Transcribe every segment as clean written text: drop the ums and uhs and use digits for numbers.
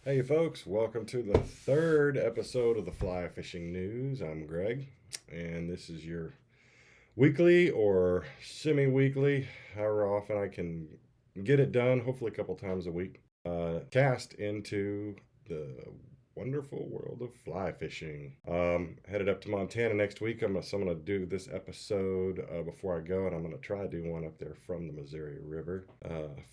Hey folks, welcome to the third episode of the Fly Fishing News. I'm Greg, and this is your weekly or semi-weekly, however often I can get it done, hopefully a couple times a week, cast into the wonderful world of fly fishing. Headed up to Montana next week. I'm gonna do this episode before I go, and I'm gonna try to do one up there from the Missouri River,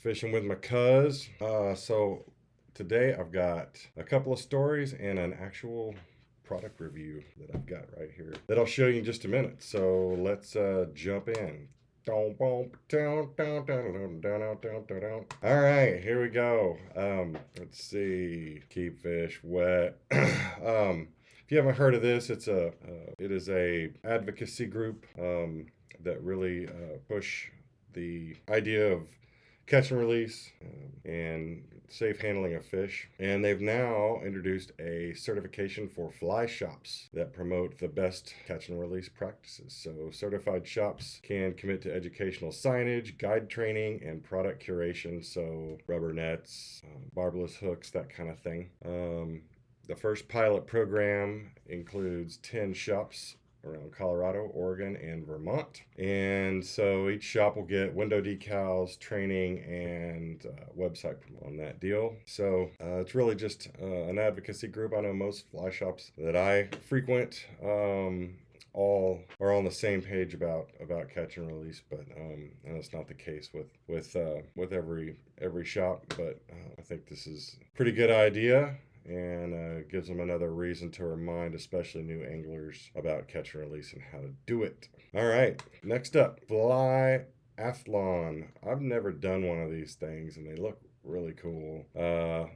fishing with my cuz. So today I've got a couple of stories and an actual product review that I've got right here that I'll show you in just a minute. So let's jump in. All right, here we go. Let's see. Keep fish wet. If you haven't heard of this, it is a advocacy group that really push the idea of catch and release and safe handling of fish. And they've now introduced a certification for fly shops that promote the best catch and release practices. So certified shops can commit to educational signage, guide training, and product curation. So rubber nets, barbless hooks, that kind of thing. The first pilot program includes 10 shops around Colorado, Oregon, and Vermont. And so each shop will get window decals, training, and website promo on that deal. So it's really just an advocacy group. I know most fly shops that I frequent all are on the same page about catch and release, but and it's not the case with every shop. But I think this is a pretty good idea, and gives them another reason to remind especially new anglers about catch and release and how to do it. All right, next up, Flyathlon. I've never done one of these things, and they look really cool. I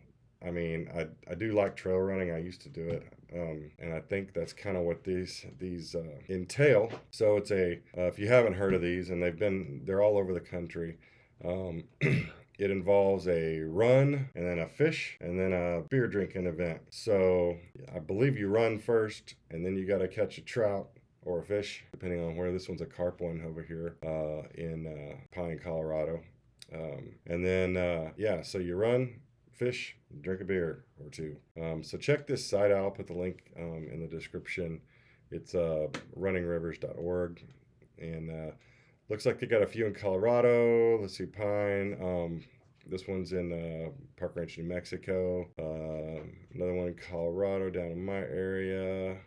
mean, I do like trail running. I used to do it, and I think that's kind of what these entail. So it's if you haven't heard of these, and they're all over the country. It involves a run and then a fish and then a beer drinking event. So I believe you run first and then you got to catch a trout or a fish, depending on where. This one's a carp one over here in Pine, Colorado. And then, so you run, fish, drink a beer or two. So check this site out. I'll put the link in the description. It's runningrivers.org. And looks like they got a few in Colorado. Let's see, Pine. This one's in Park Ranch, New Mexico. Another one in Colorado down in my area.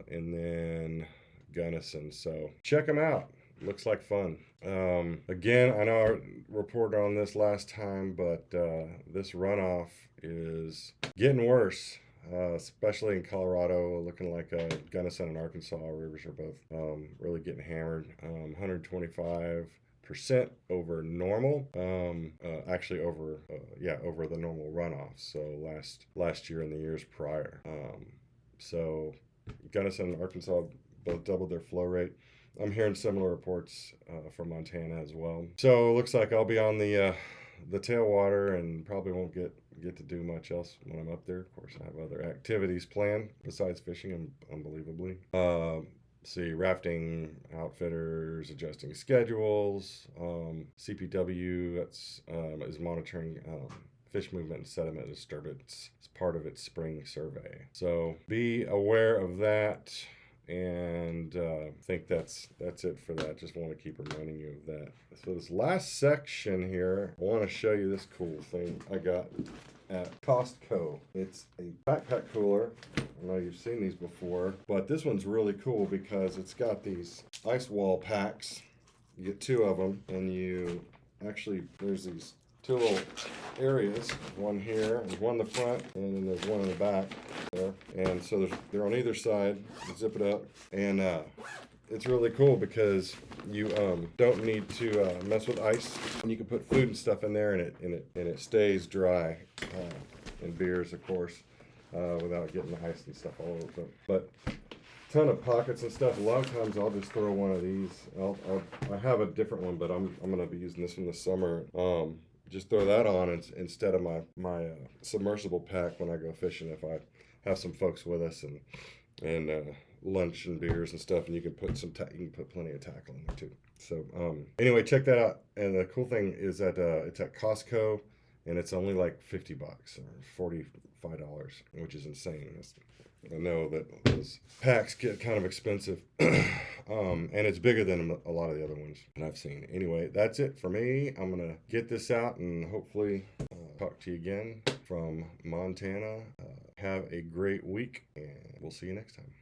And then Gunnison. So check them out. Looks like fun. Again, I know I reported on this last time, but this runoff is getting worse. Especially in Colorado, looking like Gunnison and Arkansas rivers are both really getting hammered. 125% over normal. Actually over the normal runoff. So last year and the years prior. So Gunnison and Arkansas both doubled their flow rate. I'm hearing similar reports from Montana as well. So it looks like I'll be on the tailwater and probably won't get to do much else when I'm up there. Of course, I have other activities planned besides fishing, unbelievably. See, rafting outfitters adjusting schedules. CPW is monitoring fish movement and sediment disturbance as part of its spring survey. So be aware of that. And I think that's it for that. Just want to keep reminding you of that. So this last section here, I want to show you this cool thing I got at Costco. It's a backpack cooler. I know you've seen these before, but this one's really cool because it's got these ice wall packs. You get two of them, and there's these two little areas, one here and one in the front, and then there's one in the back there. And so they're on either side. You zip it up, and it's really cool because you don't need to mess with ice, and you can put food and stuff in there, and it stays dry, and beers, of course, without getting the ice and stuff all over them. But ton of pockets and stuff. A lot of times I'll just throw one of these. I have a different one, but I'm gonna be using this one this summer. Just throw that on instead of my submersible pack when I go fishing. If I have some folks with us and lunch and beers and stuff, and you can put plenty of tackle in there too. So anyway, check that out. And the cool thing is that it's at Costco. and it's only like $50 or $45, which is insane. I know that those packs get kind of expensive, and it's bigger than a lot of the other ones that I've seen. Anyway, that's it for me. I'm gonna get this out and hopefully talk to you again from Montana. Have a great week, and we'll see you next time.